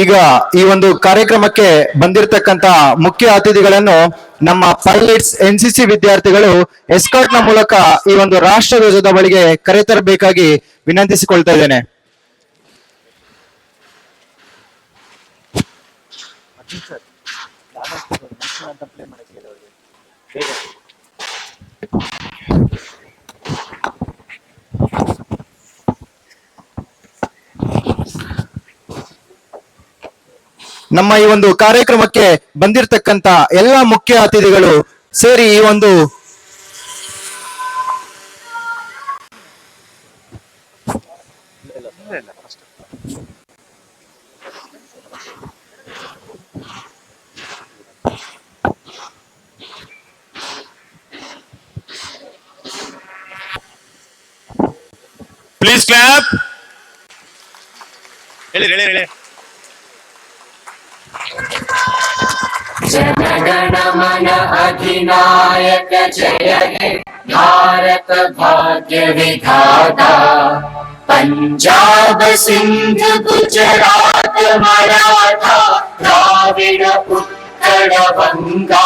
ಈಗ ಈ ಒಂದು ಕಾರ್ಯಕ್ರಮಕ್ಕೆ ಬಂದಿರತಕ್ಕಂತ ಮುಖ್ಯ ಅತಿಥಿಗಳನ್ನು ನಮ್ಮ ಪೈಲಟ್ಸ್ ಎನ್ಸಿಸಿ ವಿದ್ಯಾರ್ಥಿಗಳು ಎಸ್ಕಾರ್ಟ್ ನ ಮೂಲಕ ಈ ಒಂದು ರಾಷ್ಟ್ರ ಧ್ವಜದ ಬಳಿಗೆ ಕರೆತರಬೇಕಾಗಿ ವಿನಂತಿಸಿಕೊಳ್ತಾ ಇದ್ದೇನೆ. ನಮ್ಮ ಈ ಒಂದು ಕಾರ್ಯಕ್ರಮಕ್ಕೆ ಬಂದಿರತಕ್ಕಂತ ಎಲ್ಲ ಮುಖ್ಯ ಅತಿಥಿಗಳು ಸೇರಿ ಈ ಒಂದು ಪ್ಲೀಸ್ ಕ್ಲಾಪ್. ಹೇಳಿ ಹೇಳಿ ಹೇಳಿ. जनगण मन अधिनायक जय हे भारत भाग्य विधाता पंजाब सिंध गुजरात मराठा द्राविड़ उत्कल बंगा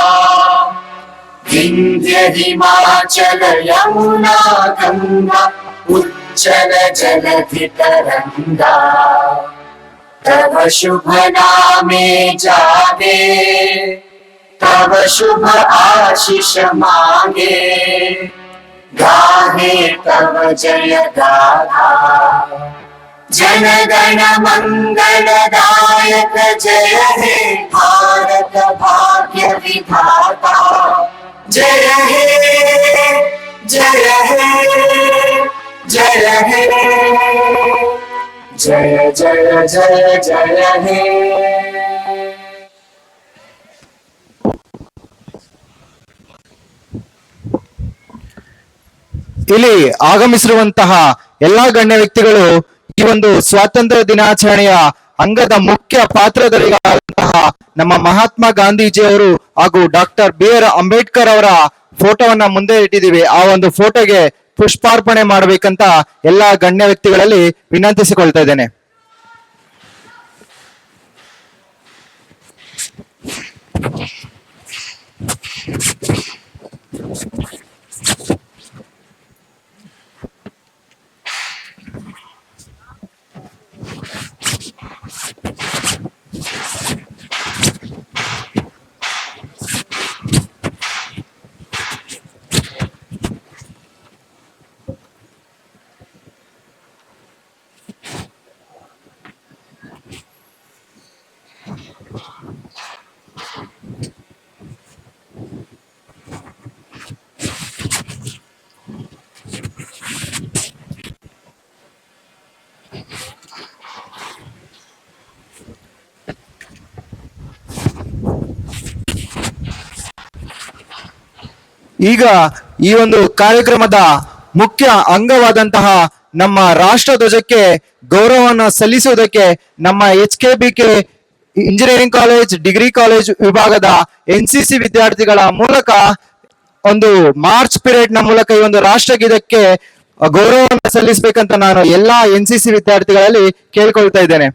विंध्य हिमाचल यमुना गंगा उच्चल जलधि तरंगा तव शुभ नामे जागे तव शुभ आशीष मांगे गाहे तव जय गाथा जनगण मंगलदायक जय हे भारत भाग्य विधाता जय हे जय हे जय हे जय जय जय जय हे. ಇಲ್ಲಿ ಆಗಮಿಸಿರುವಂತಹ ಎಲ್ಲಾ ಗಣ್ಯ ವ್ಯಕ್ತಿಗಳು ಈ ಒಂದು ಸ್ವಾತಂತ್ರ್ಯ ದಿನಾಚರಣೆಯ ಅಂಗದ ಮುಖ್ಯ ಪಾತ್ರಧಾರಿಗಳಾದಂತಹ ನಮ್ಮ ಮಹಾತ್ಮ ಗಾಂಧೀಜಿಯವರು ಹಾಗೂ ಡಾಕ್ಟರ್ BR ಅಂಬೇಡ್ಕರ್ ಅವರ ಫೋಟೋವನ್ನ ಮುಂದೆ ಇಟ್ಟಿದ್ದೀವಿ. ಆ ಒಂದು ಫೋಟೋಗೆ ಪುಷ್ಪಾರ್ಪಣೆ ಮಾಡಬೇಕಂತ ಎಲ್ಲಾ ಗಣ್ಯ ವ್ಯಕ್ತಿಗಳಲ್ಲಿ ವಿನಂತಿಸಿಕೊಳ್ತಾ ಇದ್ದೇನೆ. ಈಗ ಈ ಒಂದು ಕಾರ್ಯಕ್ರಮದ ಮುಖ್ಯ ಅಂಗವಾದಂತಹ ನಮ್ಮ ರಾಷ್ಟ್ರ ಧ್ವಜಕ್ಕೆ ಗೌರವವನ್ನು ಸಲ್ಲಿಸುವುದಕ್ಕೆ ನಮ್ಮ HKBK engineering college degree college ವಿಭಾಗದ NCC ವಿದ್ಯಾರ್ಥಿಗಳ ಮೂಲಕ ಒಂದು ಮಾರ್ಚ್ ಪಿರಿಯಡ್ ನ ಮೂಲಕ ಈ ಒಂದು ರಾಷ್ಟ್ರಗೀತಕ್ಕೆ ಗೌರವವನ್ನು ಸಲ್ಲಿಸಬೇಕಂತ ನಾನು ಎಲ್ಲಾ NCC ವಿದ್ಯಾರ್ಥಿಗಳಲ್ಲಿ ಕೇಳ್ಕೊಳ್ತಾ ಇದ್ದೇನೆ.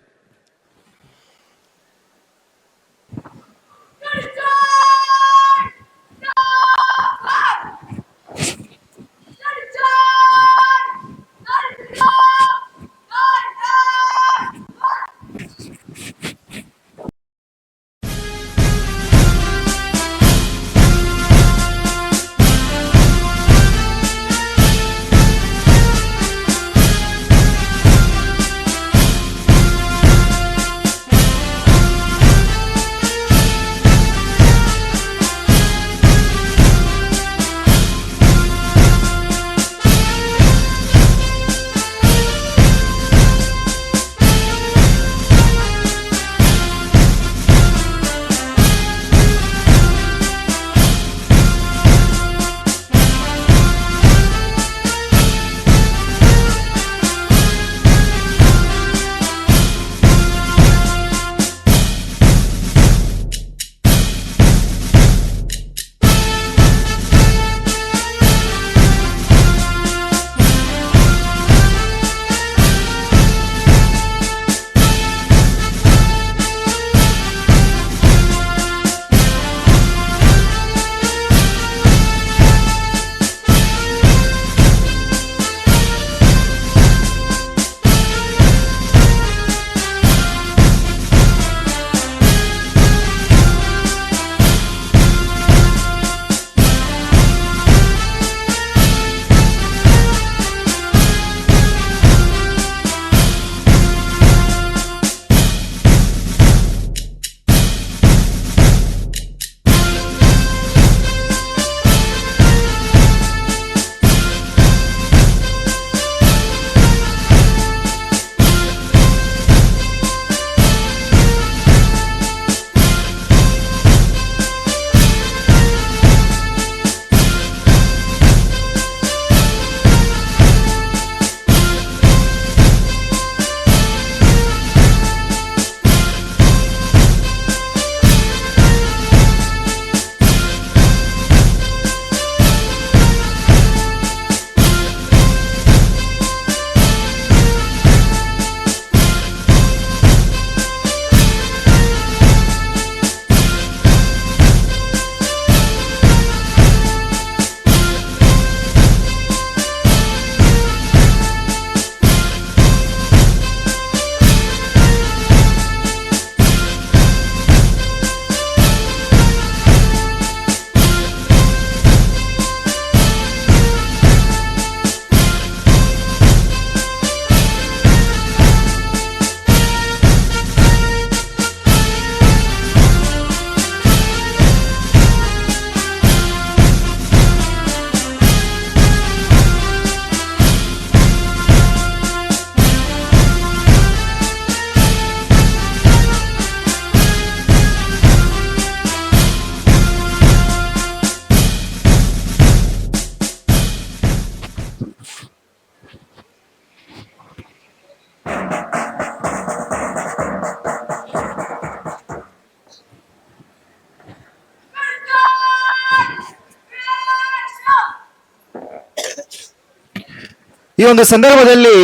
ಈ ಒಂದು ಸಂದರ್ಭದಲ್ಲಿ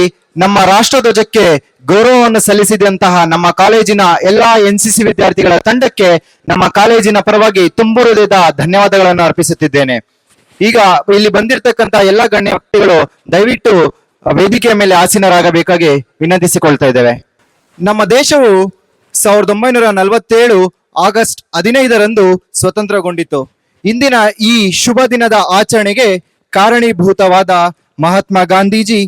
ನಮ್ಮ ರಾಷ್ಟ್ರಧ್ವಜಕ್ಕೆ ಗೌರವವನ್ನು ಸಲ್ಲಿಸಿದಂತಹ ನಮ್ಮ ಕಾಲೇಜಿನ ಎಲ್ಲಾ NCC ವಿದ್ಯಾರ್ಥಿಗಳ ತಂಡಕ್ಕೆ ನಮ್ಮ ಕಾಲೇಜಿನ ಪರವಾಗಿ ತುಂಬು ಹೃದಯದ ಧನ್ಯವಾದಗಳನ್ನು ಅರ್ಪಿಸುತ್ತಿದ್ದೇನೆ. ಈಗ ಇಲ್ಲಿ ಬಂದಿರತಕ್ಕಂತ ಎಲ್ಲಾ ಗಣ್ಯ ವ್ಯಕ್ತಿಗಳು ದಯವಿಟ್ಟು ವೇದಿಕೆಯ ಮೇಲೆ ಆಸೀನರಾಗಬೇಕಾಗಿ ವಿನಂತಿಸಿಕೊಳ್ತಾ ಇದ್ದೇವೆ. ನಮ್ಮ ದೇಶವು 1947 ಆಗಸ್ಟ್ 15ರಂದು ಸ್ವತಂತ್ರಗೊಂಡಿತು. ಇಂದಿನ ಈ ಶುಭ ದಿನದ ಆಚರಣೆಗೆ ಕಾರಣೀಭೂತವಾದ ಮಹಾತ್ಮ ಗಾಂಧೀಜಿ,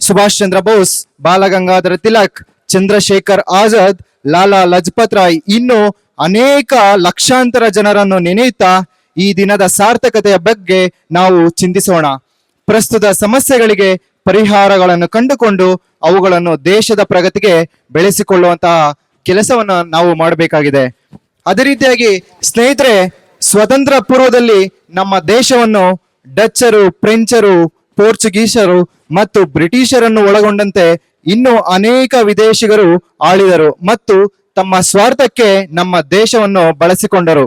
ಸುಭಾಷ್ ಚಂದ್ರ ಬೋಸ್, ಬಾಲಗಂಗಾಧರ ತಿಲಕ್, ಚಂದ್ರಶೇಖರ್ ಆಜಾದ್, ಲಾಲಾ ಲಜಪತ್ ರಾಯ್ ಇನ್ನು ಅನೇಕ ಲಕ್ಷಾಂತರ ಜನರನ್ನು ನೆನೆಯುತ್ತಾ ಈ ದಿನದ ಸಾರ್ಥಕತೆಯ ಬಗ್ಗೆ ನಾವು ಚಿಂತಿಸೋಣ. ಪ್ರಸ್ತುತ ಸಮಸ್ಯೆಗಳಿಗೆ ಪರಿಹಾರಗಳನ್ನು ಕಂಡುಕೊಂಡು ಅವುಗಳನ್ನು ದೇಶದ ಪ್ರಗತಿಗೆ ಬೆಳೆಸಿಕೊಳ್ಳುವಂತಹ ಕೆಲಸವನ್ನು ನಾವು ಮಾಡಬೇಕಾಗಿದೆ. ಅದೇ ರೀತಿಯಾಗಿ ಸ್ನೇಹಿತರೆ, ಸ್ವತಂತ್ರ ಪೂರ್ವದಲ್ಲಿ ನಮ್ಮ ದೇಶವನ್ನು ಡಚ್ಚರು, ಫ್ರೆಂಚರು, ಪೋರ್ಚುಗೀಸರು ಮತ್ತು ಬ್ರಿಟಿಷರನ್ನು ಒಳಗೊಂಡಂತೆ ಇನ್ನೂ ಅನೇಕ ವಿದೇಶಿಗರು ಆಳಿದರು ಮತ್ತು ತಮ್ಮ ಸ್ವಾರ್ಥಕ್ಕೆ ನಮ್ಮ ದೇಶವನ್ನು ಬಳಸಿಕೊಂಡರು.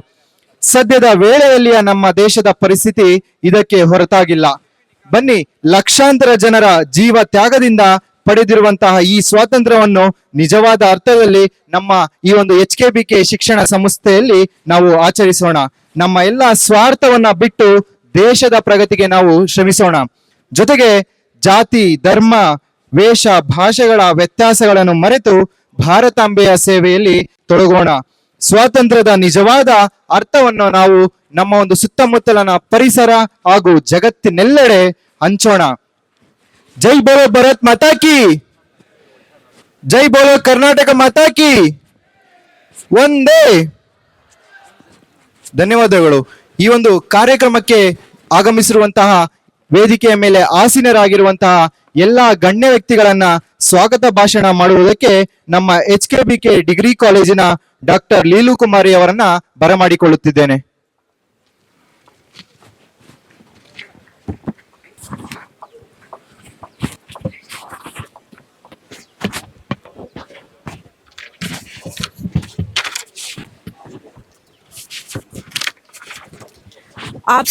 ಸದ್ಯದ ವೇಳೆಯಲ್ಲಿಯ ನಮ್ಮ ದೇಶದ ಪರಿಸ್ಥಿತಿ ಇದಕ್ಕೆ ಹೊರತಾಗಿಲ್ಲ. ಬನ್ನಿ, ಲಕ್ಷಾಂತರ ಜನರ ಜೀವ ತ್ಯಾಗದಿಂದ ಪಡೆದಿರುವಂತಹ ಈ ಸ್ವಾತಂತ್ರ್ಯವನ್ನು ನಿಜವಾದ ಅರ್ಥದಲ್ಲಿ ನಮ್ಮ ಈ ಒಂದು HKBK ಶಿಕ್ಷಣ ಸಂಸ್ಥೆಯಲ್ಲಿ ನಾವು ಆಚರಿಸೋಣ. ನಮ್ಮ ಎಲ್ಲ ಸ್ವಾರ್ಥವನ್ನ ಬಿಟ್ಟು ದೇಶದ ಪ್ರಗತಿಗೆ ನಾವು ಶ್ರಮಿಸೋಣ. ಜೊತೆಗೆ ಜಾತಿ, ಧರ್ಮ, ವೇಷ, ಭಾಷೆಗಳ ವ್ಯತ್ಯಾಸಗಳನ್ನು ಮರೆತು ಭಾರತಾಂಬೆಯ ಸೇವೆಯಲ್ಲಿ ತೊಡಗೋಣ. ಸ್ವಾತಂತ್ರ್ಯದ ನಿಜವಾದ ಅರ್ಥವನ್ನು ನಾವು ನಮ್ಮ ಒಂದು ಸುತ್ತಮುತ್ತಲಿನ ಪರಿಸರ ಹಾಗೂ ಜಗತ್ತಿನೆಲ್ಲೆಡೆ ಹಂಚೋಣ. ಜೈ ಬೋಲೋ ಭಾರತ್ ಮಾತಾ ಕಿ, ಜೈ ಬೋಲೋ ಕರ್ನಾಟಕ ಮಾತಾ ಕಿ, ಒಂದೇ. ಧನ್ಯವಾದಗಳು. ಈ ಒಂದು ಕಾರ್ಯಕ್ರಮಕ್ಕೆ ಆಗಮಿಸಿರುವಂತಹ ವೇದಿಕೆಯ ಮೇಲೆ ಆಸೀನರಾಗಿರುವಂತಹ ಎಲ್ಲಾ ಗಣ್ಯ ವ್ಯಕ್ತಿಗಳನ್ನ ಸ್ವಾಗತ ಭಾಷಣ ಮಾಡುವುದಕ್ಕೆ ನಮ್ಮ HKBK ಡಿಗ್ರಿ ಕಾಲೇಜಿನ ಡಾಕ್ಟರ್ ಲೀಲು ಕುಮಾರಿ ಅವರನ್ನ ಬರಮಾಡಿಕೊಳ್ಳುತ್ತಿದ್ದೇನೆ. आप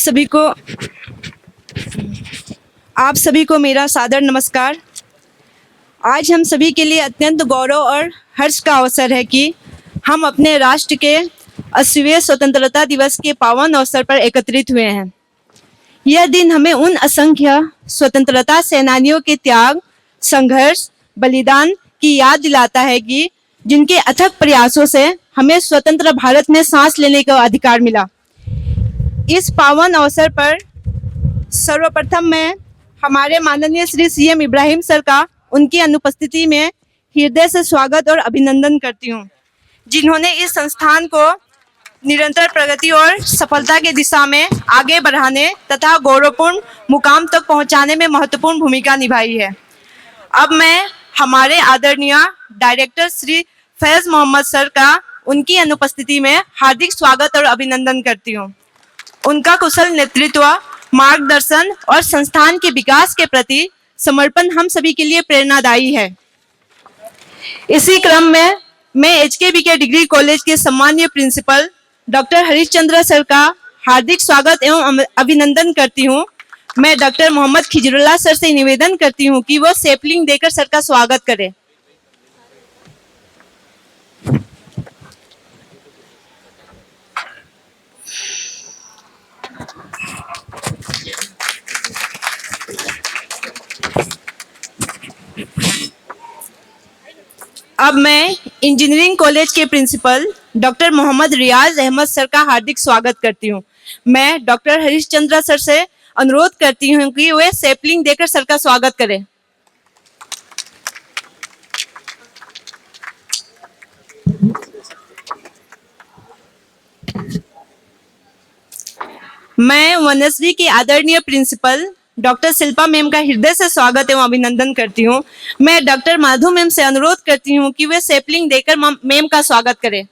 सभी को मेरा सादर नमस्कार। आज हम सभी के लिए अत्यंत गौरव और हर्ष का अवसर है कि हम अपने राष्ट्र के 80वें स्वतंत्रता दिवस के पावन अवसर पर एकत्रित हुए हैं। यह दिन हमें उन असंख्य स्वतंत्रता सेनानियों के त्याग, संघर्ष, बलिदान की याद दिलाता है कि जिनके अथक प्रयासों से हमें स्वतंत्र भारत में सांस लेने का अधिकार मिला। इस पावन अवसर पर सर्वप्रथम मैं हमारे माननीय श्री CM इब्राहिम सर का उनकी अनुपस्थिति में हृदय से स्वागत और अभिनंदन करती हूँ, जिन्होंने इस संस्थान को निरंतर प्रगति और सफलता की दिशा में आगे बढ़ाने तथा गौरवपूर्ण मुकाम तक पहुंचाने में महत्वपूर्ण भूमिका निभाई है। अब मैं हमारे आदरणीय डायरेक्टर श्री फैज मोहम्मद सर का उनकी अनुपस्थिति में हार्दिक स्वागत और अभिनंदन करती हूँ। उनका कुशल नेतृत्व, मार्गदर्शन और संस्थान के विकास के प्रति समर्पण हम सभी के लिए प्रेरणादायी है। इसी क्रम में मैं HKBK डिग्री कॉलेज के सम्मानीय प्रिंसिपल डॉक्टर हरीशचंद्र सर का हार्दिक स्वागत एवं अभिनंदन करती हूँ। मैं डॉक्टर मोहम्मद खिजरुल्लाह सर से निवेदन करती हूँ कि वो सैपलिंग देकर सर का स्वागत करें। अब मैं इंजीनियरिंग कॉलेज के प्रिंसिपल डॉक्टर मोहम्मद रियाज अहमद सर का हार्दिक स्वागत करती हूँ। मैं डॉक्टर हरीशचंद्र सर से अनुरोध करती हूँ कि वे सैपलिंग देकर सर का स्वागत करें। मैं वनश्री की आदरणीय प्रिंसिपल डॉक्टर शिल्पा मैम का हृदय से स्वागत एवं अभिनंदन करती हूँ। मैं डॉक्टर माधु मैम से अनुरोध करती हूँ कि वे सैपलिंग देकर मैम का स्वागत करें।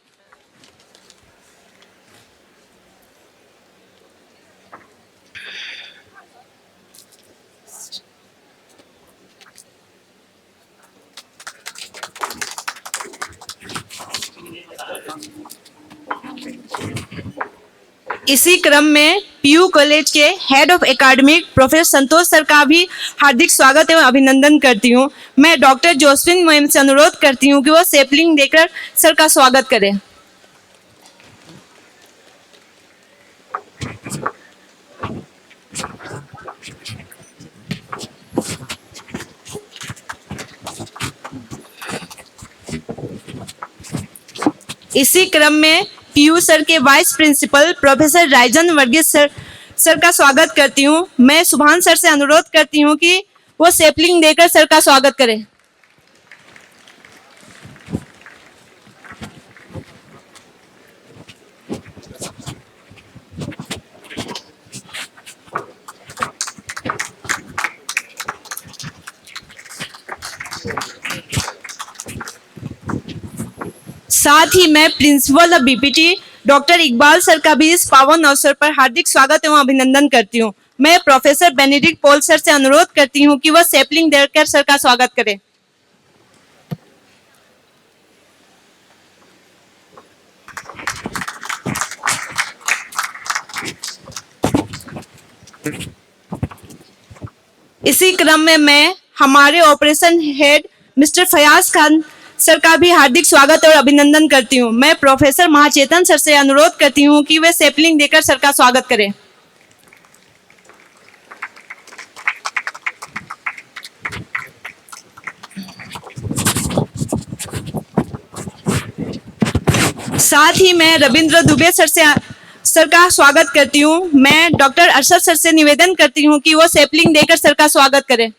इसी क्रम में पीयू कॉलेज के head of academic professor Santosh sir का भी हार्दिक स्वागत एवं अभिनंदन करती हूँ। मैं डॉक्टर जोसफिन मोइम से अनुरोध करती हूँ कि वो सैपलिंग देकर सर का स्वागत करें। इसी क्रम में पीयू सर के वाइस प्रिंसिपल प्रोफेसर राजन वर्गीस सर का स्वागत करती हूँ। मैं सुभान सर से अनुरोध करती हूँ कि वो सैपलिंग देकर सर का स्वागत करें। साथ ही मैं principle of BPT doctor Iqbal sir का भी इस पावन अवसर पर हार्दिक स्वागत एवं अभिनंदन करती हूँ। मैं प्रोफेसर बेनेडिक्ट पॉल सर से अनुरोध करती हूँ कि वह सैपलिंग देकर सर का स्वागत करें। इसी क्रम में मैं हमारे operation head mister Fayaz Khan sir का भी हार्दिक स्वागत और अभिनंदन करती हूँ। मैं प्रोफेसर महाचेतन सर से अनुरोध करती हूँ कि वे सैपलिंग देकर सर का स्वागत करें। साथ ही मैं रविंद्र दुबे सर का स्वागत करती हूँ। मैं डॉक्टर अरशद सर से निवेदन करती हूँ कि वो सैपलिंग देकर सर का स्वागत करें।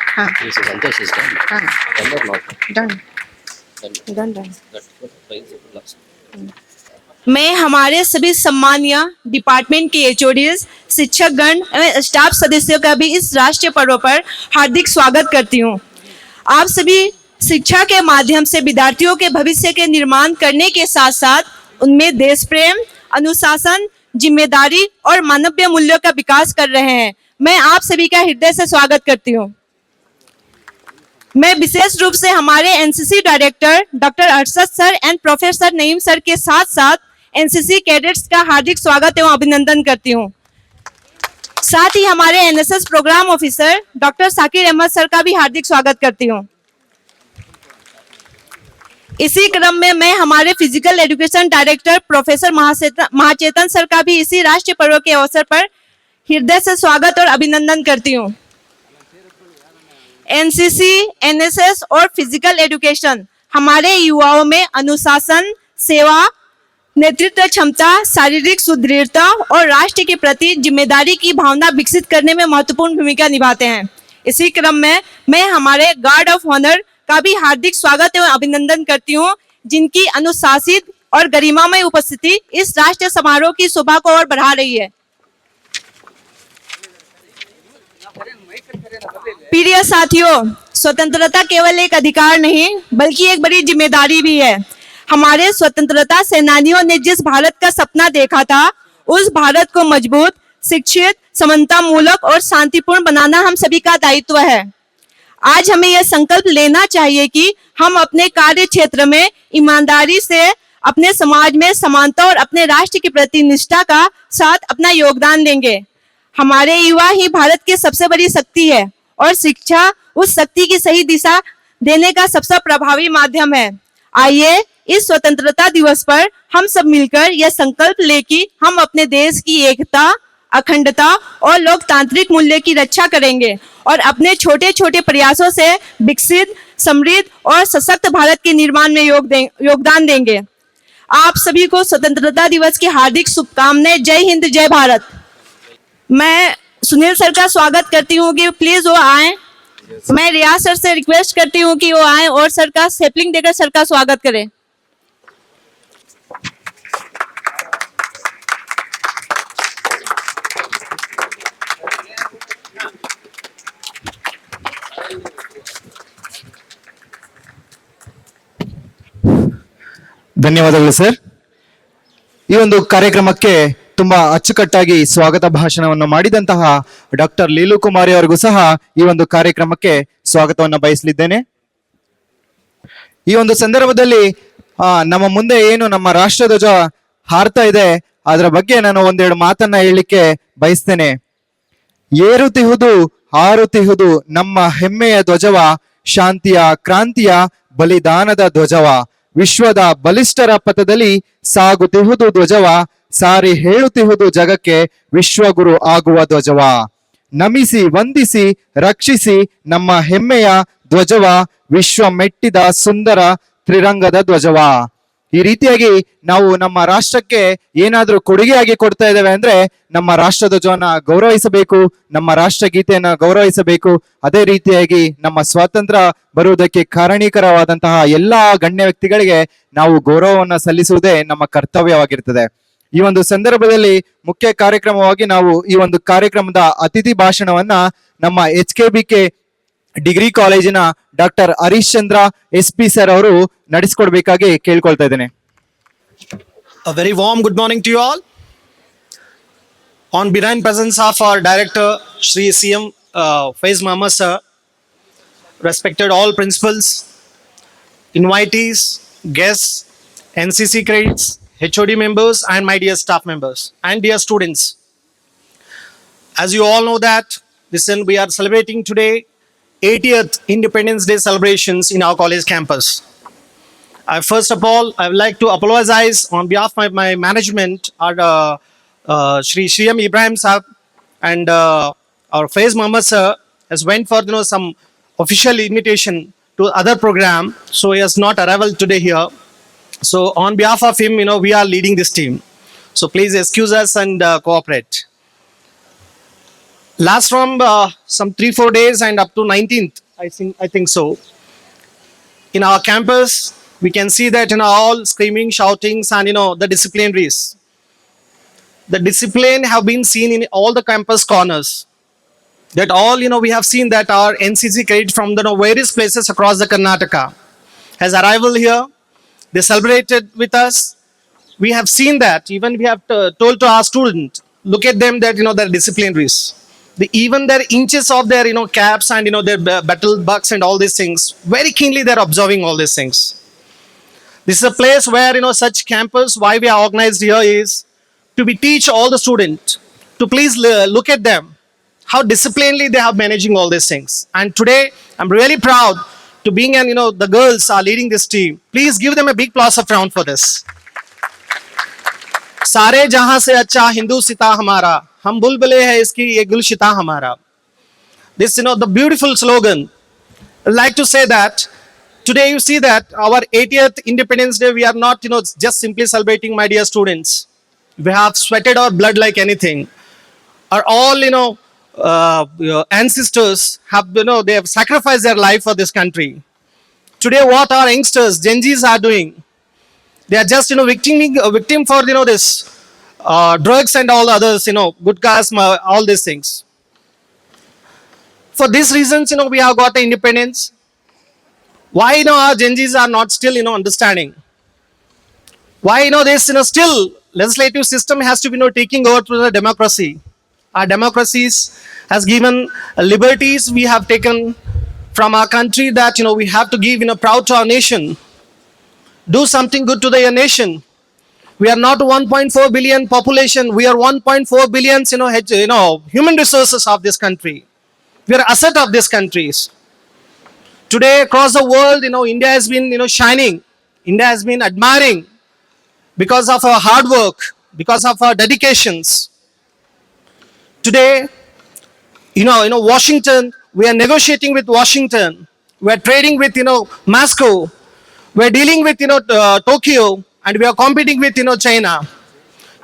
हाँ डन। मैं हमारे सभी सम्मानीय डिपार्टमेंट के एचओडीज, शिक्षकगण एवं स्टाफ सदस्यों का भी इस राष्ट्रीय पर्व पर हार्दिक स्वागत करती हूँ। आप सभी शिक्षा के माध्यम से विद्यार्थियों के भविष्य के निर्माण करने के साथ साथ उनमें देश प्रेम, अनुशासन, जिम्मेदारी और मानवीय मूल्यों का विकास कर रहे हैं। मैं आप सभी का हृदय से स्वागत करती हूँ। मैं विशेष रूप से हमारे NCC director doctor Arshad sir and professor Naeem sir के साथ साथ एनसीसी कैडेट्स का हार्दिक स्वागत एवं अभिनंदन करती हूँ। साथ ही हमारे NSS programme officer doctor Sakir Ahmed sir का भी हार्दिक स्वागत करती हूँ। इसी क्रम में मैं हमारे physical education director professor Mahachetan sir का भी इसी राष्ट्रीय पर्व के अवसर पर हृदय से स्वागत और अभिनंदन करती हूँ। एनसीसी, एनएसएस और फिजिकल एजुकेशन हमारे युवाओं में अनुशासन, सेवा, नेतृत्व क्षमता, शारीरिक सुदृढ़ता और राष्ट्र के प्रति जिम्मेदारी की भावना विकसित करने में महत्वपूर्ण भूमिका निभाते हैं। इसी क्रम में मैं हमारे गार्ड ऑफ ऑनर का भी हार्दिक स्वागत एवं अभिनंदन करती हूँ, जिनकी अनुशासित और गरिमामय उपस्थिति इस राष्ट्रीय समारोह की शोभा को और बढ़ा रही है। प्रिय साथियों, स्वतंत्रता केवल एक अधिकार नहीं बल्कि एक बड़ी जिम्मेदारी भी है। हमारे स्वतंत्रता सेनानियों ने जिस भारत का सपना देखा था, उस भारत को मजबूत, शिक्षित, समता मूलक और शांतिपूर्ण बनाना हम सभी का दायित्व है। आज हमें यह संकल्प लेना चाहिए कि हम अपने कार्य क्षेत्र में ईमानदारी से अपने समाज में समानता और अपने राष्ट्र के प्रति निष्ठा का साथ अपना योगदान देंगे। हमारे युवा ही भारत की सबसे बड़ी शक्ति है और शिक्षा उस शक्ति की सही दिशा देने का सबसे प्रभावी माध्यम है। आइए इस स्वतंत्रता दिवस पर हम सब मिलकर यह संकल्प लें कि हम अपने देश की एकता, अखंडता और लोकतांत्रिक मूल्य की रक्षा करेंगे और अपने छोटे छोटे प्रयासों से विकसित, समृद्ध और सशक्त भारत के निर्माण में योगदान देंगे। आप सभी को स्वतंत्रता दिवस की हार्दिक शुभकामनाएं। जय हिंद, जय भारत। मैं सुनील सर का स्वागत करती हूँ कि प्लीज वो आए। मैं रियाज सर से रिक्वेस्ट करती हूँ कि वो आए और सर का सैपलिंग देकर सर का स्वागत करें। ಧನ್ಯವಾದಗಳು ಸರ್. ಈ ಒಂದು ಕಾರ್ಯಕ್ರಮಕ್ಕೆ ತುಂಬಾ ಅಚ್ಚುಕಟ್ಟಾಗಿ ಸ್ವಾಗತ ಭಾಷಣವನ್ನು ಮಾಡಿದಂತಹ ಡಾಕ್ಟರ್ ಲೀಲು ಕುಮಾರಿ ಅವರಿಗೂ ಸಹ ಈ ಒಂದು ಕಾರ್ಯಕ್ರಮಕ್ಕೆ ಸ್ವಾಗತವನ್ನು ಬಯಸಲಿದ್ದೇನೆ. ಈ ಒಂದು ಸಂದರ್ಭದಲ್ಲಿ ನಮ್ಮ ಮುಂದೆ ಏನು ನಮ್ಮ ರಾಷ್ಟ್ರಧ್ವಜ ಹಾರ್ತಾ ಇದೆ ಅದರ ಬಗ್ಗೆ ನಾನು ಒಂದೆರಡು ಮಾತನ್ನ ಹೇಳಲಿಕ್ಕೆ ಬಯಸ್ತೇನೆ. ಏರುತ್ತಿಹುದು ಹಾರುತ್ತಿಹುದು ನಮ್ಮ ಹೆಮ್ಮೆಯ ಧ್ವಜವ, ಶಾಂತಿಯ ಕ್ರಾಂತಿಯ ಬಲಿದಾನದ ಧ್ವಜವ, ವಿಶ್ವದ ಬಲಿಷ್ಠರ ಪಥದಲ್ಲಿ ಸಾಗುತ್ತಿಹುದು ಧ್ವಜವ, ಸಾರಿ ಹೇಳುತ್ತಿಹುದು ಜಗಕ್ಕೆ ವಿಶ್ವಗುರು ಆಗುವ ಧ್ವಜವ. ನಮಿಸಿ ವಂದಿಸಿ ರಕ್ಷಿಸಿ ನಮ್ಮ ಹೆಮ್ಮೆಯ ಧ್ವಜವ, ವಿಶ್ವ ಮೆಟ್ಟಿದ ಸುಂದರ ತ್ರಿರಂಗದ ಧ್ವಜವ. ಈ ರೀತಿಯಾಗಿ ನಾವು ನಮ್ಮ ರಾಷ್ಟ್ರಕ್ಕೆ ಏನಾದ್ರೂ ಕೊಡುಗೆಯಾಗಿ ಕೊಡ್ತಾ ಇದ್ದೇವೆ ಅಂದ್ರೆ ನಮ್ಮ ರಾಷ್ಟ್ರಧ್ವಜವನ್ನ ಗೌರವಿಸಬೇಕು, ನಮ್ಮ ರಾಷ್ಟ್ರಗೀತೆಯನ್ನ ಗೌರವಿಸಬೇಕು. ಅದೇ ರೀತಿಯಾಗಿ ನಮ್ಮ ಸ್ವಾತಂತ್ರ್ಯ ಬರುವುದಕ್ಕೆ ಕಾರಣೀಕರವಾದಂತಹ ಎಲ್ಲಾ ಗಣ್ಯ ವ್ಯಕ್ತಿಗಳಿಗೆ ನಾವು ಗೌರವವನ್ನ ಸಲ್ಲಿಸುವುದೇ ನಮ್ಮ ಕರ್ತವ್ಯವಾಗಿರ್ತದೆ. ಈ ಒಂದು ಸಂದರ್ಭದಲ್ಲಿ ಮುಖ್ಯ ಕಾರ್ಯಕ್ರಮವಾಗಿ ನಾವು ಈ ಒಂದು ಕಾರ್ಯಕ್ರಮದ ಅತಿಥಿ ಭಾಷಣವನ್ನ ನಮ್ಮ HKBK ಡಿಗ್ರಿ ಕಾಲೇಜಿನ ಡಾಕ್ಟರ್ ಹರೀಶ್ ಚಂದ್ರ SP ಸರ್ ಅವರು ನಡೆಸಿಕೊಡ್ಬೇಕಾಗಿ ಕೇಳ್ಕೊಳ್ತಾ ಇದ್ದೇನೆ. A very warm good morning to you all. On benign presence of our director, Shri CM Faiz Muhammad sir, respected all principals, invitees, guests, NCC cadets, HOD members, and my dear staff members and dear students. As you all know that, we are celebrating today 80th Independence Day celebrations in our college campus. First of all, I would like to apologize on behalf of my management, Shri Shriyam Ibrahim Saab and our Faiz Muhammad sir has went for some official invitation to other program, so he has not arrived today here. So on behalf of him, we are leading this team. So please excuse us and cooperate. Last from some 3-4 days and up to 19th, I think so. In our campus, we can see that all screaming, shoutings, and the disciplinaries. The discipline have been seen in all the campus corners. That all we have seen that our NCC cadet from the various places across the Karnataka has arrived here. They celebrated with us. We have seen that. Even we have told to our student, look at them that their disciplinaries. Even their inches of their caps and their battle bucks and all these things, very keenly they are observing all these things. This is a place where such campus, why we are organized here is to be teach all the students to please look at them how disciplinedly they are managing all these things. And today I'm really proud to being the girls are leading this team. Please give them a big applause of round for this. सारे जहां से अच्छा हिंदुस्तान हमारा, हम बुलबुले हैं इसकी ये गुलशिता हमारा. This the beautiful slogan. I'd like to say that today you see that our 80th Independence Day, we are not just simply celebrating, my dear students. We have sweated our blood like anything. Our all ancestors have they have sacrificed their life for this country. Today what our youngsters, Gen Zs are doing, they are just victim for this drugs and all others, good cars, all these things. For these reasons we have got the independence. Why our Gen Zs are not still understanding? Why this still legislative system has to be taking over to the democracy. Our democracies has given liberties we have taken from our country that we have to give proud to our nation. Do something good to the nation. We are not 1.4 billion population. We are 1.4 billion human resources of this country. We are asset of these countries. Today across the world, India has been shining. India has been admiring because of our hard work, because of our dedications. Today, Washington, we are negotiating with Washington. We are trading with Moscow. We are dealing with Tokyo, and we are competing with China.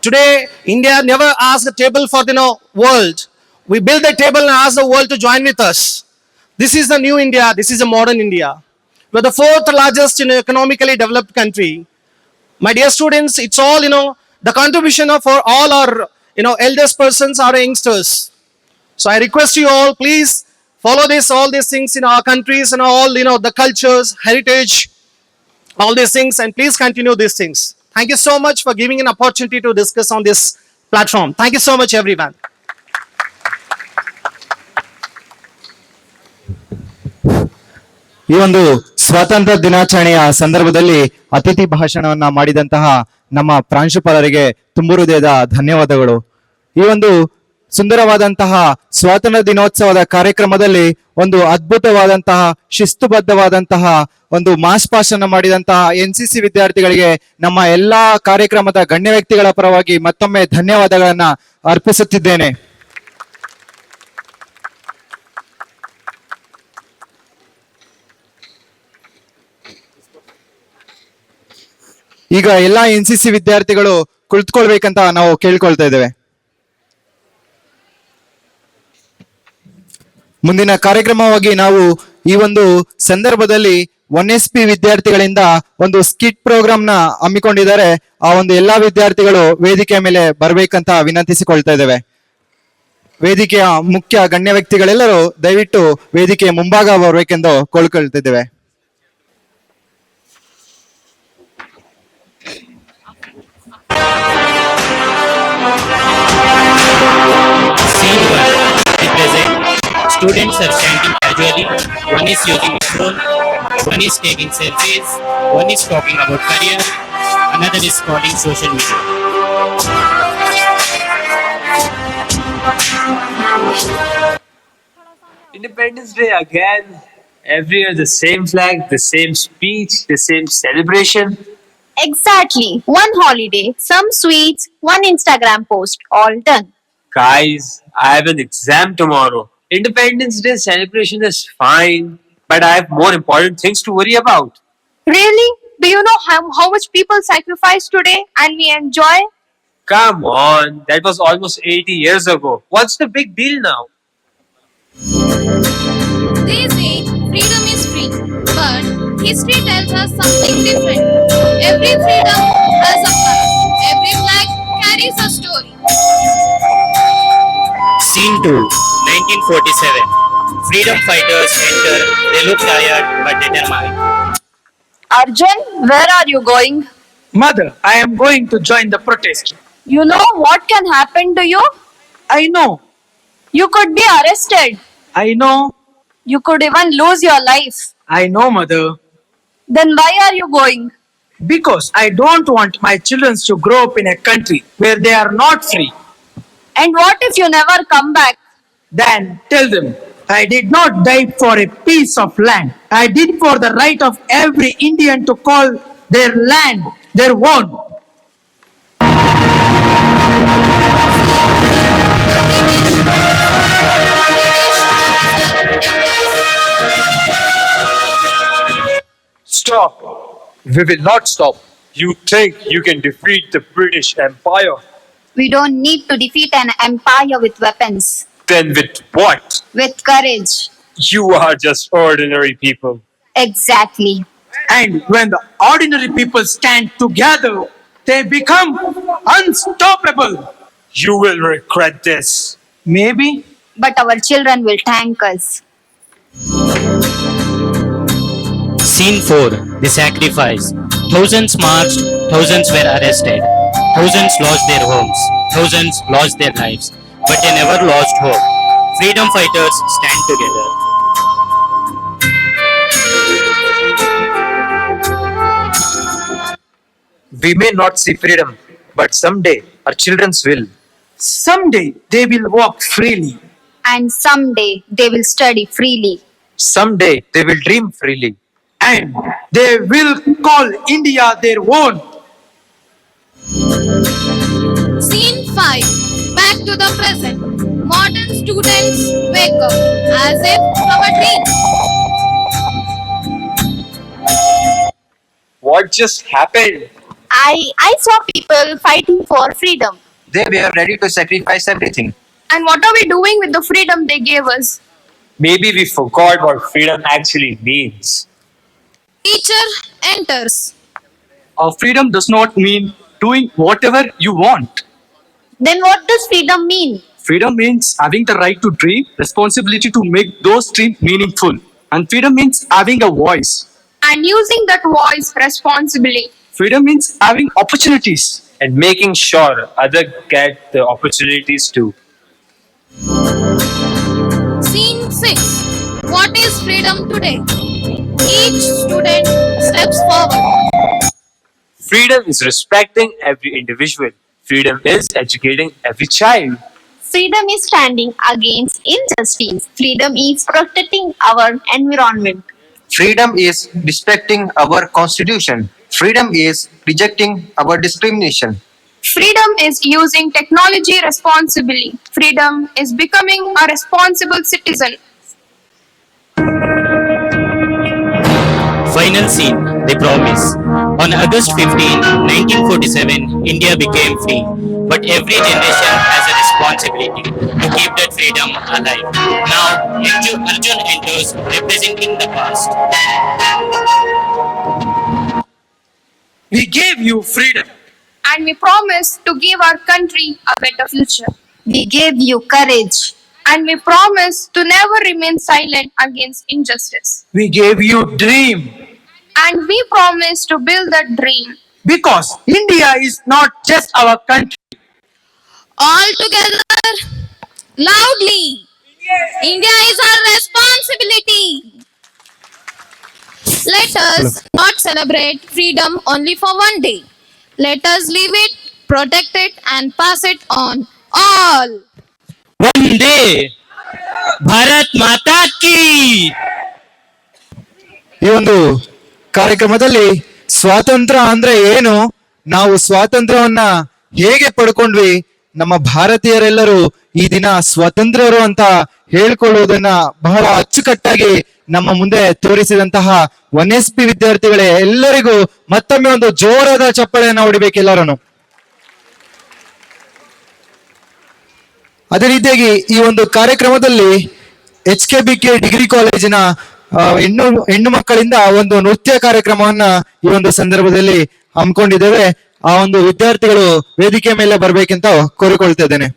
Today, India never asked the table for the world. We build the table and ask the world to join with us. This is the new India. This is a modern India. We are the 4th largest economically developed country. My dear students, it's all the contribution of all our eldest persons, our youngsters. So I request you all, please follow all these things in our countries and all the cultures, heritage, all these things, and please continue these things. Thank you so much for giving an opportunity to discuss on this platform. Thank you so much, everyone. ಈ ಒಂದು ಸ್ವಾತಂತ್ರ್ಯ ದಿನಾಚರಣೆಯ ಸಂದರ್ಭದಲ್ಲಿ ಅತಿಥಿ ಭಾಷಣವನ್ನ ಮಾಡಿದಂತಹ ನಮ್ಮ ಪ್ರಾಂಶುಪಾಲರಿಗೆ ತುಂಬು ಹೃದಯದ ಧನ್ಯವಾದಗಳು. ಈ ಒಂದು ಸುಂದರವಾದಂತಹ ಸ್ವಾತಂತ್ರ್ಯ ದಿನೋತ್ಸವದ ಕಾರ್ಯಕ್ರಮದಲ್ಲಿ ಒಂದು ಅದ್ಭುತವಾದಂತಹ ಶಿಸ್ತುಬದ್ಧವಾದಂತಹ ಒಂದು ಮಾಸ್ ಪಾಸ್ ಅನ್ನು ಮಾಡಿದಂತಹ NCC ವಿದ್ಯಾರ್ಥಿಗಳಿಗೆ ನಮ್ಮ ಎಲ್ಲಾ ಕಾರ್ಯಕ್ರಮದ ಗಣ್ಯ ವ್ಯಕ್ತಿಗಳ ಪರವಾಗಿ ಮತ್ತೊಮ್ಮೆ ಧನ್ಯವಾದಗಳನ್ನ ಅರ್ಪಿಸುತ್ತಿದ್ದೇನೆ. ಈಗ ಎಲ್ಲಾ NCC ವಿದ್ಯಾರ್ಥಿಗಳು ಕುಳಿತುಕೊಳ್ಬೇಕಂತ ನಾವು ಕೇಳ್ಕೊಳ್ತಾ ಇದ್ದೇವೆ. ಮುಂದಿನ ಕಾರ್ಯಕ್ರಮವಾಗಿ ನಾವು ಈ ಒಂದು ಸಂದರ್ಭದಲ್ಲಿ 1SP ವಿದ್ಯಾರ್ಥಿಗಳಿಂದ ಒಂದು ಸ್ಕಿಟ್ ಪ್ರೋಗ್ರಾಮ್ ನ ಹಮ್ಮಿಕೊಂಡಿದ್ದಾರೆ. ಆ ಒಂದು ಎಲ್ಲಾ ವಿದ್ಯಾರ್ಥಿಗಳು ವೇದಿಕೆಯ ಮೇಲೆ ಬರ್ಬೇಕಂತ ವಿನಂತಿಸಿಕೊಳ್ತಾ ಇದ್ದೇವೆ. ವೇದಿಕೆಯ ಮುಖ್ಯ ಗಣ್ಯ ವ್ಯಕ್ತಿಗಳೆಲ್ಲರೂ ದಯವಿಟ್ಟು ವೇದಿಕೆಯ ಮುಂಭಾಗ ಬರಬೇಕೆಂದು ಕೋಳ್ಕೊಳ್ತಿದ್ದೇವೆ. Scene 1. Represent. Students are standing casually. One is using a phone. One is taking selfies. One is talking about career. Another is scrolling social media. Independence Day again. Every year the same flag, the same speech, the same celebration. Exactly. One holiday, some sweets, one Instagram post, all done. Guys, I have an exam tomorrow. Independence Day celebration is fine, but I have more important things to worry about. Really? Do you know how much people sacrifice today and we enjoy? Come on, that was almost 80 years ago. What's the big deal now? They say freedom is free, but history tells us something different. Every freedom has a flag. Every flag carries a story. Scene 2. 1947. Freedom fighters enter. They look tired but determined. Arjun, where are you going? Mother, I am going to join the protest. You know what can happen to you? I know, You could be arrested. I know, You could even lose your life. I know, mother. Then why are you going? Because I don't want my children to grow up in a country where they are not free. And what if you never come back? Then tell them, I did not die for a piece of land. I did for the right of every Indian to call their land their own. Stop. We will not stop. You think you can defeat the British Empire? We don't need to defeat an empire with weapons. Then with what? With courage. You are just ordinary people. Exactly. And when the ordinary people stand together, they become unstoppable. You will regret this. Maybe. But our children will thank us. Scene 4. The sacrifice. Thousands marched. Thousands were arrested. Thousands lost their homes. Thousands lost their lives. But they never lost hope. Freedom fighters stand together. We may not see freedom, but someday our children will. Someday they will walk freely. And someday they will study freely. Someday they will dream freely. And they will call India their own. Scene 5. Back to the present. Modern students wake up as if from a dream. What just happened? I saw people fighting for freedom. They were ready to sacrifice everything. And what are we doing with the freedom they gave us? Maybe we forgot what freedom actually means. Teacher enters. Our freedom does not mean doing whatever you want. Then what does freedom mean? Freedom means having the right to dream, responsibility to make those dreams meaningful. And freedom means having a voice. And using that voice responsibly. Freedom means having opportunities. And making sure others get the opportunities too. Scene 6. What is freedom today? each student steps forward. Freedom is respecting every individual. Freedom is educating every child. Freedom is standing against injustice. Freedom is protecting our environment. Freedom is respecting our constitution. Freedom is rejecting our discrimination. Freedom is using technology responsibly. Freedom is becoming a responsible citizen. Final scene, The Promise. On August 15, 1947, India became free. But every generation has a responsibility to keep that freedom alive. Now, Arjun enters representing the past. We gave you freedom. And we promise to give our country a better future. We gave you courage. And we promise to never remain silent against injustice. We gave you dream. And we promise to build that dream. Because India is not just our country. All together, loudly. India is our responsibility. Let us not celebrate freedom only for one day. Let us live it, protect it, and pass it on. All. One day, Bharat Mata ki! ಈ ಒಂದು ಕಾರ್ಯಕ್ರಮದಲ್ಲಿ ಸ್ವಾತಂತ್ರ್ಯ ಅಂದ್ರೆ ಏನು, ನಾವು ಸ್ವಾತಂತ್ರ್ಯವನ್ನ ಹೇಗೆ ಪಡ್ಕೊಂಡ್ವಿ, ನಮ್ಮ ಭಾರತೀಯರೆಲ್ಲರೂ ಈ ದಿನ ಸ್ವತಂತ್ರರು ಅಂತ ಹೇಳ್ಕೊಳ್ಳುವುದನ್ನ ಬಹಳ ಅಚ್ಚುಕಟ್ಟಾಗಿ ನಮ್ಮ ಮುಂದೆ ತೋರಿಸಿದಂತಹ 1SP ವಿದ್ಯಾರ್ಥಿಗಳೇ, ಎಲ್ಲರಿಗೂ ಮತ್ತೊಮ್ಮೆ ಒಂದು ಜೋರಾದ ಚಪ್ಪಾಳೆಯನ್ನ ಹೊಡಿಬೇಕು ಎಲ್ಲರೂ. ಅದೇ ರೀತಿಯಾಗಿ ಈ ಒಂದು ಕಾರ್ಯಕ್ರಮದಲ್ಲಿ HKBK ಡಿಗ್ರಿ ಕಾಲೇಜಿನ ಹೆಣ್ಣು ಮಕ್ಕಳಿಂದ ಒಂದು ನೃತ್ಯ ಕಾರ್ಯಕ್ರಮವನ್ನ ಈ ಒಂದು ಸಂದರ್ಭದಲ್ಲಿ ಹಮ್ಮಿಕೊಂಡಿದ್ದೇವೆ. ಆ ಒಂದು ವಿದ್ಯಾರ್ಥಿಗಳು ವೇದಿಕೆ ಮೇಲೆ ಬರ್ಬೇಕಂತ ಕೋರಿಕೊಳ್ತಾ ಇದ್ದೇನೆ.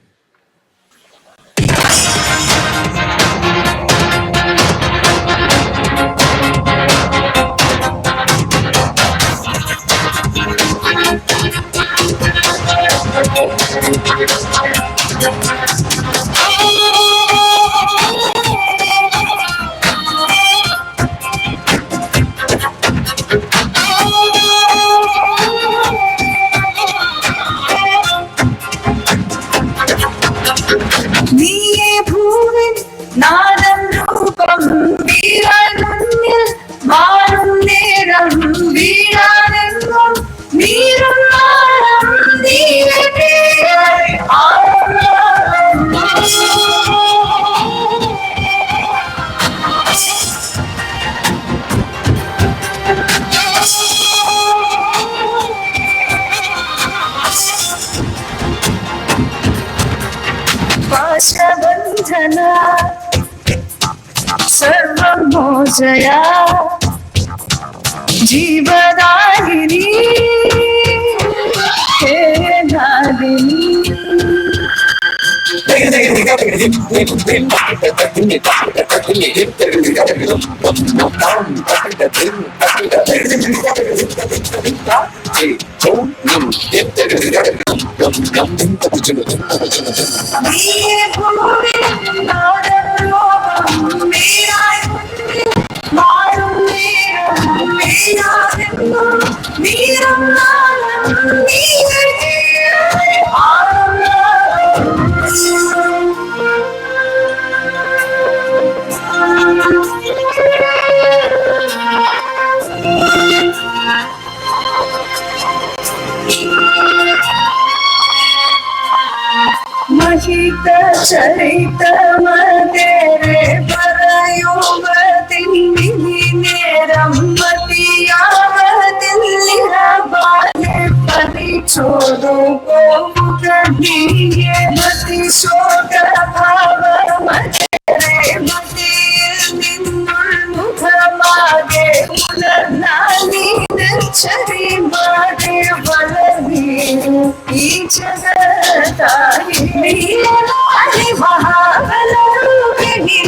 നീയേ ഭൂവിൻ നാദം രൂപം വീരാൻ മുന്നിൽ വാഴും നേരം വീഴാനെന്നും നീരും നാളം നീയേ പേരായി ಪಾಶಬಂಧನ ಸರ್ವಮೋಜಯ ಜೀವದಾಯಿನಿ ಹೇ ನಾದಿನಿ. ನೀಯೇ ಭೂಮಿಯ ನಾದಂ ರೂಪಂ ಮೇರಾಯ್ ಮುನ್ನಿಲ್ ವಾഴും നേരം വീഴാനെന്നും നീരും നാളം നീയേ പേരായി महित चरित मतेरे परयुवतिन्नि नेरम्मतियावतिल्लि बाले परिचोदो गोमुखनिये मति शोक भाव मतेरे मतिയിൽ നിന്നുൾ മുഖമാകെ ഉണർന്നാലി നെഞ്ചരി മാകെ വളരീരു ഈ ജഗത്തായി നീലായി മഹാബലരൂപിണി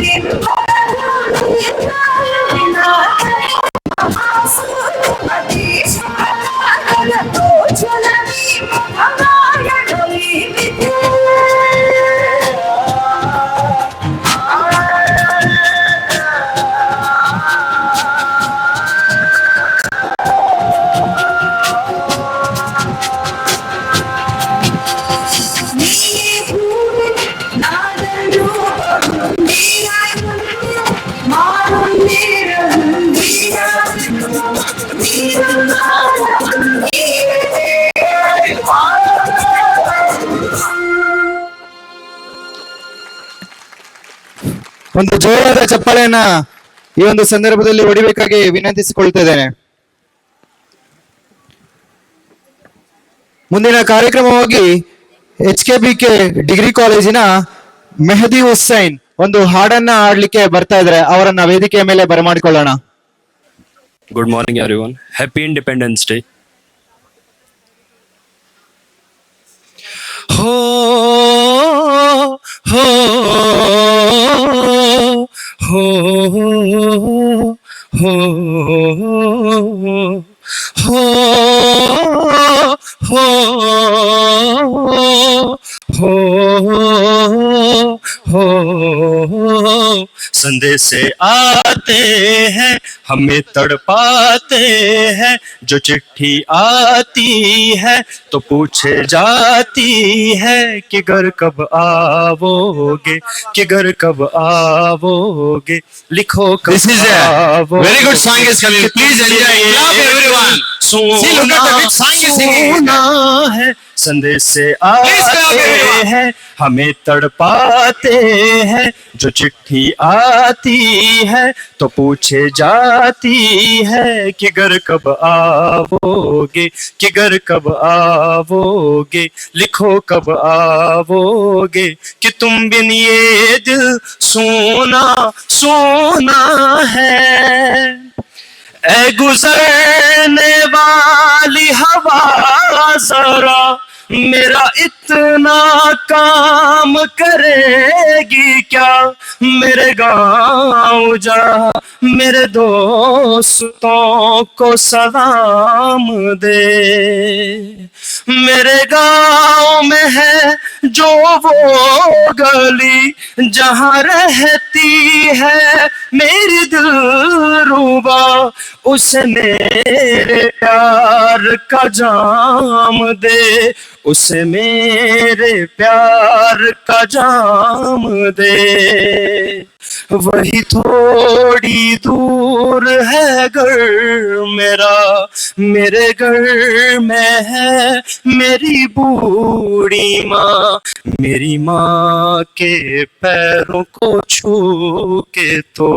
ಒಂದು ಜೋರಾದ ಚಪ್ಪಾಳೆಯನ್ನ ಈ ಒಂದು ಸಂದರ್ಭದಲ್ಲಿ ಹೊಡಿಬೇಕಾಗಿ ವಿನಂತಿಸಿಕೊಳ್ತಾ ಇದ್ದೇನೆ. ಮುಂದಿನ ಕಾರ್ಯಕ್ರಮವಾಗಿ HKBK ಡಿಗ್ರಿ ಕಾಲೇಜಿನ ಮೆಹದಿ ಹುಸೈನ್ ಒಂದು ಹಾಡನ್ನ ಹಾಡ್ಲಿಕ್ಕೆ ಬರ್ತಾ ಇದ್ದಾರೆ. ಅವರನ್ನ ವೇದಿಕೆಯ ಮೇಲೆ ಬರಮಾಡಿಕೊಳ್ಳೋಣ. Good morning, everyone. Happy Independence Day. Ho, ho, ho, ho, ho, ho, ho, संदेश से आते हैं हमें तड़पाते हैं, जो चिट्ठी आती है तो पूछे जाती है कि घर कब आओगे, कि घर कब आओगे, लिखो कब This is a very good song is coming. Please enjoy it. Clap everyone. See, look at which song is singing. सोना है संदेश से आते हैं हमें तड़पाते हैं, जो चिट्ठी आती है तो पूछे जाती है कि घर कब आओगे, कि घर कब आओगे, लिखो कब आओगे, कि तुम बिन ये दिल सोना सोना है। ऐ गुजरने वाली हवा जरा मेरा इतना काम करेगी क्या, मेरे गाँव जा मेरे दोस्तों को सलाम दे, मेरे गाँव में है जो वो गली जहाँ रहती है मेरी दिलरुबा, उसे मेरे प्यार का जाम दे, उसे मेरे प्यार का जाम दे। वही थोड़ी दूर है घर मेरा, मेरे घर में है मेरी बूढ़ी माँ, मेरी माँ के पैरों को छू के तो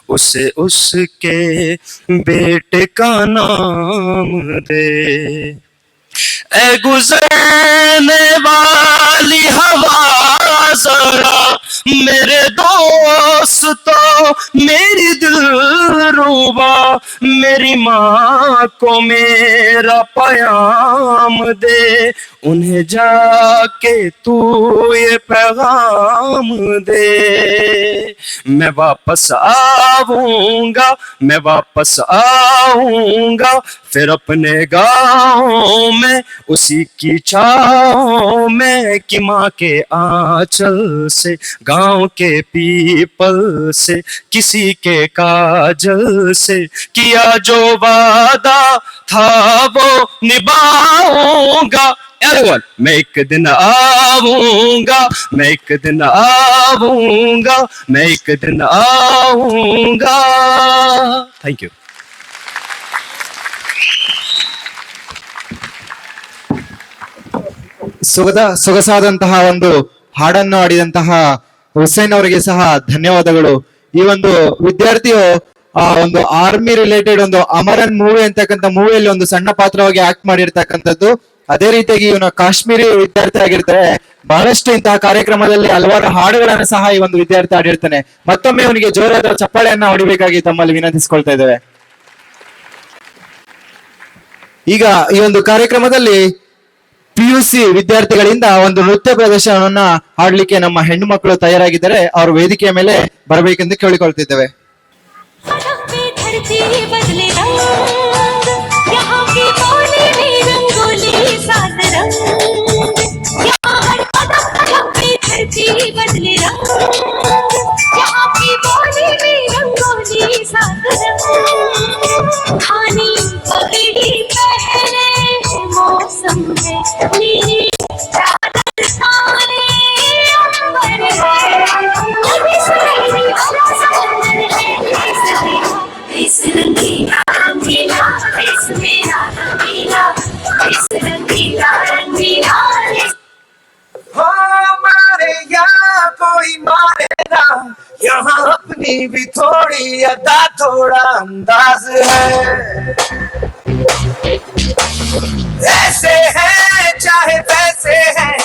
उसे उसके बेटे का नाम दे। ऐ गुजरने वाली हवा जरा मेरे दोस्तों मेरी दिलरुबा, मेरी माँ को मेरा पैगाम दे, उन्हें जाके तू ये पैगाम दे। मैं वापस आऊंगा, मैं वापस आऊंगा फिर अपने गाँव में उसी की छाँव में, कि माँ के आंचल से गाँव के पीपल से किसी के काजल से किया जो वादा था वो निभाऊंगा। Everyone, मैं एक दिन आऊंगा, मैं एक दिन आऊंगा, मैं एक दिन आऊंगा। Thank you. ಸೊಗಸಾದಂತಹ ಒಂದು ಹಾಡನ್ನು ಹಾಡಿದಂತಹ ಹುಸೇನ್ ಅವರಿಗೆ ಸಹ ಧನ್ಯವಾದಗಳು. ಈ ಒಂದು ವಿದ್ಯಾರ್ಥಿಯು ಒಂದು ಆರ್ಮಿ ರಿಲೇಟೆಡ್ ಒಂದು ಅಮರನ್ ಮೂವಿ ಅಂತಕ್ಕಂಥ ಮೂವಿಯಲ್ಲಿ ಒಂದು ಸಣ್ಣ ಪಾತ್ರವಾಗಿ ಆಕ್ಟ್ ಮಾಡಿರ್ತಕ್ಕಂಥದ್ದು. ಅದೇ ರೀತಿಯಾಗಿ ಇವನು ಕಾಶ್ಮೀರಿ ವಿದ್ಯಾರ್ಥಿ ಆಗಿರ್ತಾರೆ. ಬಹಳಷ್ಟು ಇಂತಹ ಕಾರ್ಯಕ್ರಮದಲ್ಲಿ ಹಲವಾರು ಹಾಡುಗಳನ್ನು ಸಹ ಈ ಒಂದು ವಿದ್ಯಾರ್ಥಿ ಹಾಡಿರ್ತಾನೆ. ಮತ್ತೊಮ್ಮೆ ಇವನಿಗೆ ಜೋರಾದ ಚಪ್ಪಾಳೆಯನ್ನ ಹೊಡಿಬೇಕಾಗಿ ತಮ್ಮಲ್ಲಿ ವಿನಂತಿಸಿಕೊಳ್ತಾ ಇದ್ದೇವೆ. ಈಗ ಈ ಒಂದು ಕಾರ್ಯಕ್ರಮದಲ್ಲಿ PUC ವಿದ್ಯಾರ್ಥಿಗಳಿಂದ ಒಂದು ನೃತ್ಯ ಪ್ರದರ್ಶನವನ್ನ ಹಾಡ್ಲಿಕ್ಕೆ ನಮ್ಮ ಹೆಣ್ಣು ಮಕ್ಕಳು ತಯಾರಾಗಿದ್ದಾರೆ. ಅವರು ವೇದಿಕೆಯ ಮೇಲೆ ಬರಬೇಕೆಂದು ಕೇಳಿಕೊಳ್ತಿದ್ದೇವೆ. मौसम है मेरी यहाँ अपनी भी थोड़ी अदा थोड़ा अंदाज है। ऐसे हैं चाहे वैसे हैं,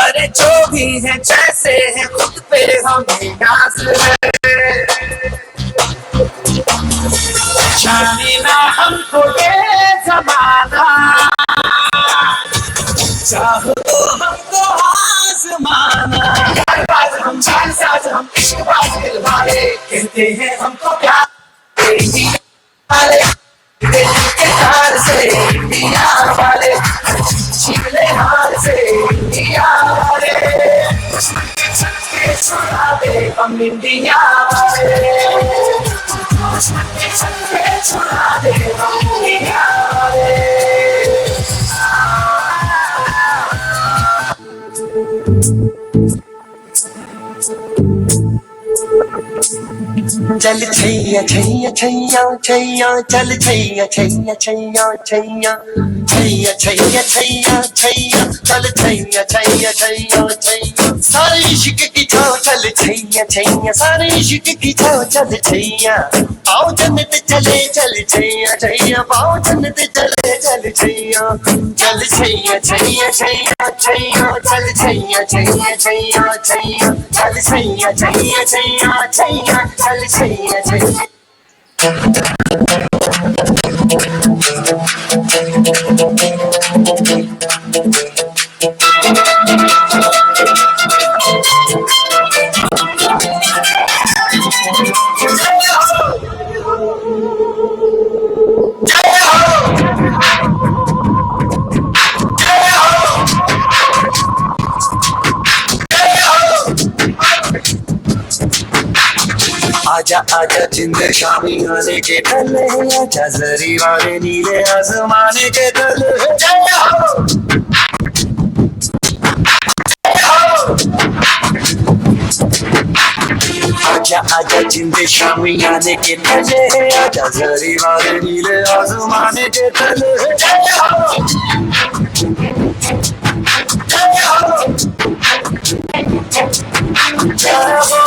अरे जो भी है जैसे हैं, खुद पे हमें नाज है। जाने ना हमको ये जमाना, चाहो तो हमको आजमाना। प्यारबाज हम जालसाज हम इश्कबाज दिल वाले, कहते हैं हमको प्यार तेरी वाले, दिल के तार से इंडिया वाले, छिपले हार से इंडिया वाले, सबके छुड़ा दे हम इंडिया वाले, सबके छुड़ा दे हम इंडिया वाले। चल छैया छैया छैया छैया, चल छैया छैया छैया छैया, छैया छैया छैया छैया, चल छैया छैया छैया छैया, सारे इश्क की छाव चल छैया छैया, सारे इश्क की छाव चल छैया, आओ जन्नत चले चल छैया छैया, आओ जन्नत चले चल छैया, चल छैया छैया छैया छैया, चल छैया छैया छैया छैया, चल छैया छैया छैया छैया, चल छैया छैया। आजा आजा जिंद शामी आने के तले, आजा जरी वाले नीले आसमाने के तले, जय हो जय हो। आजा आजा जिंद शामी आने के तले, आजा जरी वाले नीले आसमाने के तले, जय हो जय हो जय हो।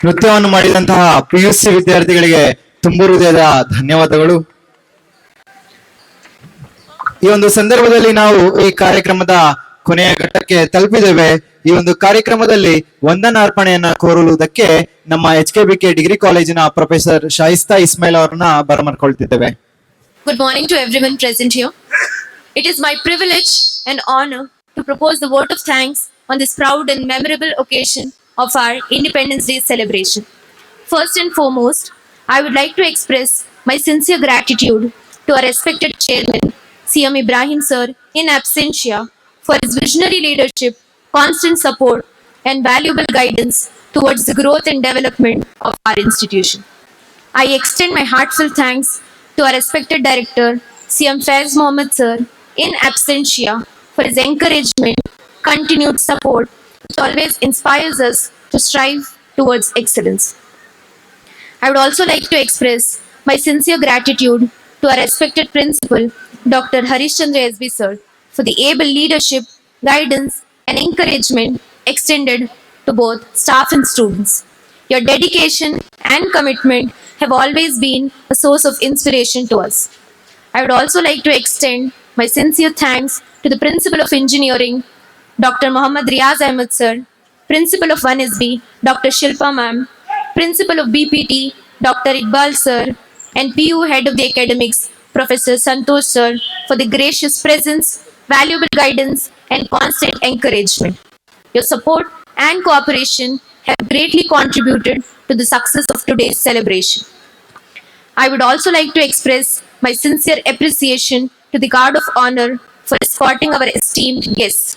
ನೃತ್ಯವನ್ನು ಮಾಡಿದಂತಹ PUC ವಿದ್ಯಾರ್ಥಿಗಳಿಗೆ ತುಂಬು ಹೃದಯದ ಧನ್ಯವಾದಗಳು. ಈ ಒಂದು ಸಂದರ್ಭದಲ್ಲಿ ನಾವು ಈ ಕಾರ್ಯಕ್ರಮದ ಕೊನೆಯ ಘಟ್ಟಕ್ಕೆ ತಲುಪಿದ್ದೇವೆ. ಈ ಒಂದು ಕಾರ್ಯಕ್ರಮದಲ್ಲಿ ವಂದನಾರ್ಪಣೆಯನ್ನ ಕೋರುವುದಕ್ಕೆ ನಮ್ಮ HKBK ಡಿಗ್ರಿ ಕಾಲೇಜಿನ ಪ್ರೊಫೆಸರ್ ಶಾಯಿಸ್ತಾ ಇಸ್ಮಾಯಿಲ್ ಅವರನ್ನ ಬರಮಾಡ್ಕೊಳ್ತಿದ್ದೇವೆ. Good morning to everyone present here. It is my privilege and honor to propose the vote of thanks on this proud and memorable occasion of our Independence Day celebration. First and foremost, I would like to express my sincere gratitude to our respected chairman, CM Ibrahim sir, in absentia, for his visionary leadership, constant support, and valuable guidance towards the growth and development of our institution. I extend my heartfelt thanks to our respected director, CM Faiz Mohammed sir, in absentia, for his encouragement, continued support, which always inspires us to strive towards excellence. I would also like to express my sincere gratitude to our respected principal, Dr. Harish Chandra SB sir, for the able leadership, guidance, and encouragement extended to both staff and students. Your dedication and commitment have always been a source of inspiration to us. I would also like to extend my sincere thanks to the Principal of Engineering, Dr. Muhammad Riaz Ahmed sir, Principal of 1SB, Dr. Shilpa ma'am, Principal of BPT, Dr. Iqbal sir, and PU Head of the Academics, Professor Santosh sir, for the gracious presence, valuable guidance, and constant encouragement. Your support and cooperation have greatly contributed to the success of today's celebration. I would also like to express my sincere appreciation to the Guard of Honor for escorting our esteemed guests.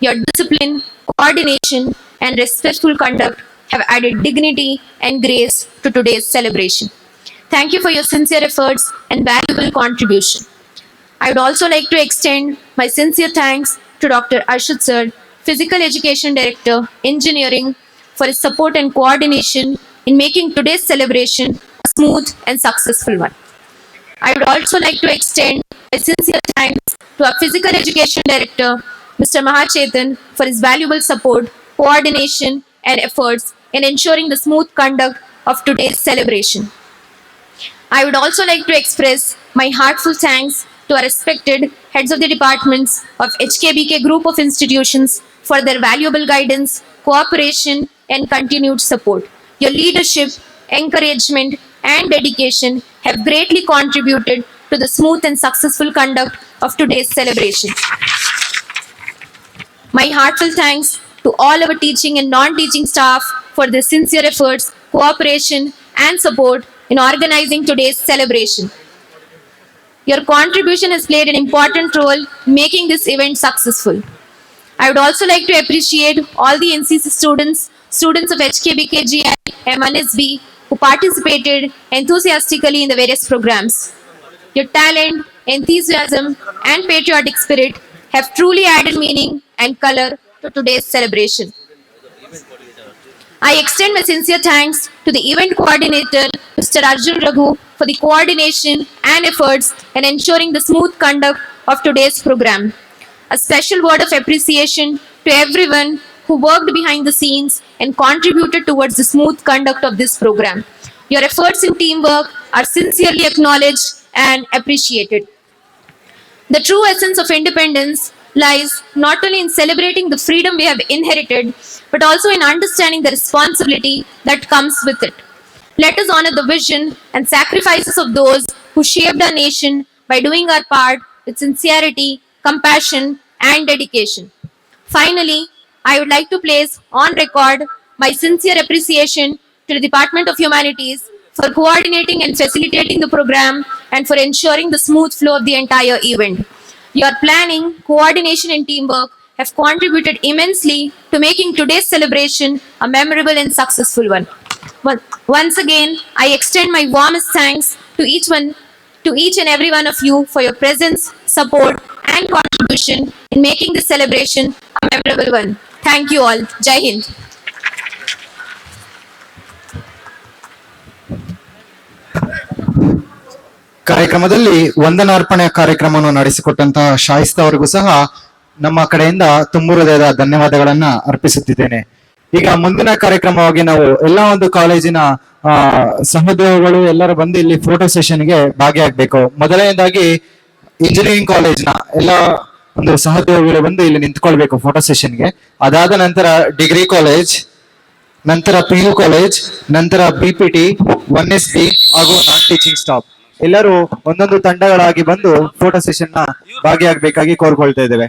Your discipline, coordination, and respectful conduct have added dignity and grace to today's celebration. Thank you for your sincere efforts and valuable contribution. I would also like to extend my sincere thanks to Dr. Arshad sir, Physical Education Director, Engineering, for his support and coordination in making today's celebration a smooth and successful one. I would also like to extend a sincere thanks to our Physical Education Director, Mr. Mahachetan, for his valuable support, coordination, and efforts in ensuring the smooth conduct of today's celebration. I would also like to express my heartfelt thanks to our respected heads of the departments of HKBK Group of Institutions for their valuable guidance, cooperation, and continued support. Your leadership, encouragement, and dedication have greatly contributed to the smooth and successful conduct of today's celebration. My heartfelt thanks to all our teaching and non-teaching staff for their sincere efforts, cooperation, and support in organizing today's celebration. Your contribution has played an important role in making this event successful. I would also like to appreciate all the NCC students of HKBKGI and MNSB who participated enthusiastically in the various programs. Your talent, enthusiasm, and patriotic spirit have truly added meaning and color to today's celebration. I extend my sincere thanks to the event coordinator, Mr. Arjun Raghu, for the coordination and efforts in ensuring the smooth conduct of today's program. A special word of appreciation to everyone who worked behind the scenes and contributed towards the smooth conduct of this program. Your efforts in teamwork are sincerely acknowledged and appreciated. The true essence of independence lies not only in celebrating the freedom we have inherited, but also in understanding the responsibility that comes with it. Let us honor the vision and sacrifices of those who shaped our nation by doing our part with sincerity, compassion, and dedication. Finally, I would like to place on record my sincere appreciation to the Department of Humanities for coordinating and facilitating the program and for ensuring the smooth flow of the entire event. Your planning, coordination, and teamwork have contributed immensely to making today's celebration a memorable and successful one. Once again, I extend my warmest thanks to each and every one of you for your presence, support, and contribution in making this celebration a memorable one. Thank you all. Jai Hind. ಕಾರ್ಯಕ್ರಮದಲ್ಲಿ ವಂದನಾರ್ಪಣೆ ಕಾರ್ಯಕ್ರಮವನ್ನು ನಡೆಸಿಕೊಟ್ಟಂತಹ ಶಾಯಿಸ್ತಾ ಅವರಿಗೂ ಸಹ ನಮ್ಮ ಕಡೆಯಿಂದ ತುಂಬು ಹೃದಯದ ಧನ್ಯವಾದಗಳನ್ನ ಅರ್ಪಿಸುತ್ತಿದ್ದೇನೆ. ಈಗ ಮುಂದಿನ ಕಾರ್ಯಕ್ರಮವಾಗಿ ನಾವು ಎಲ್ಲ ಒಂದು ಕಾಲೇಜಿನ ಸಹೋದ್ಯೋಗಿಗಳು ಎಲ್ಲರೂ ಬಂದು ಇಲ್ಲಿ ಫೋಟೋ ಸೆಷನ್ಗೆ ಭಾಗಿಯಾಗಬೇಕು. ಮೊದಲನೇದಾಗಿ ಇಂಜಿನಿಯರಿಂಗ್ ಕಾಲೇಜ್ನ ಎಲ್ಲ ಒಂದು ಸಹೋದ್ಯೋಗಿಗಳು ಬಂದು ಇಲ್ಲಿ ನಿಂತ್ಕೊಳ್ಬೇಕು ಫೋಟೋ ಸೆಷನ್ಗೆ. ಅದಾದ ನಂತರ ಡಿಗ್ರಿ ಕಾಲೇಜ್, ನಂತರ PU ಕಾಲೇಜ್, ನಂತರ BPT, 1SB ಹಾಗೂ ನಾನ್ ಟೀಚಿಂಗ್ ಸ್ಟಾಫ್ ಎಲ್ಲರೂ ಒಂದೊಂದು ತಂಡಗಳಾಗಿ ಬಂದು ಫೋಟೋ ಸೆಷನ್ ನ ಭಾಗಿಯಾಗಬೇಕಾಗಿ ಕೋರ್ಕೊಳ್ತಾ ಇದ್ದೇವೆ.